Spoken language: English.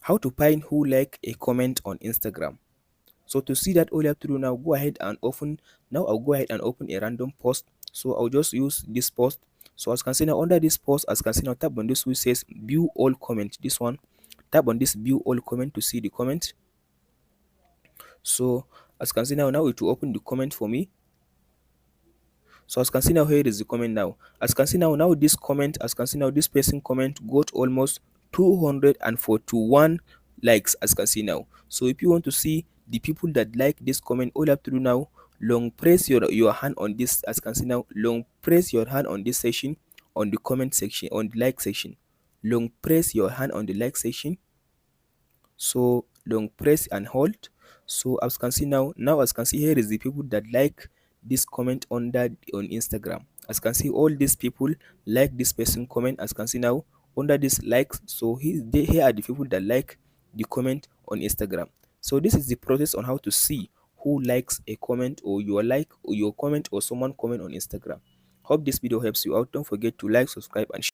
how to find who like a comment on Instagram. So to see that, all you have to do now, go ahead and open. Now I'll go ahead and open a random post. So I'll just use this post. So as you can see now, under this post, as you can see now, tap on this which says view all comment. This one, tap on this view all comment to see the comment. So as you can see now it will open the comment for me. So as you can see now, here is the comment now. As you can see now this comment, as you can see now, this person comment got almost 241 likes, as you can see now. So if you want to see the people that like this comment, all you have to do now, long press your hand on this, as you can see now, long press your hand on this section, on the comment section, on the like section. Long press your hand on the like section. So long press and hold. So as you can see now as you can see, here is the people that like this comment on Instagram. As you can see, all these people like this person comment, as you can see now under this likes. So here are the people that like the comment on Instagram. So this is the process on how to see who likes a comment, or your like, or your comment, or someone comment on Instagram. Hope this video helps you out. Don't forget to like, subscribe, and share.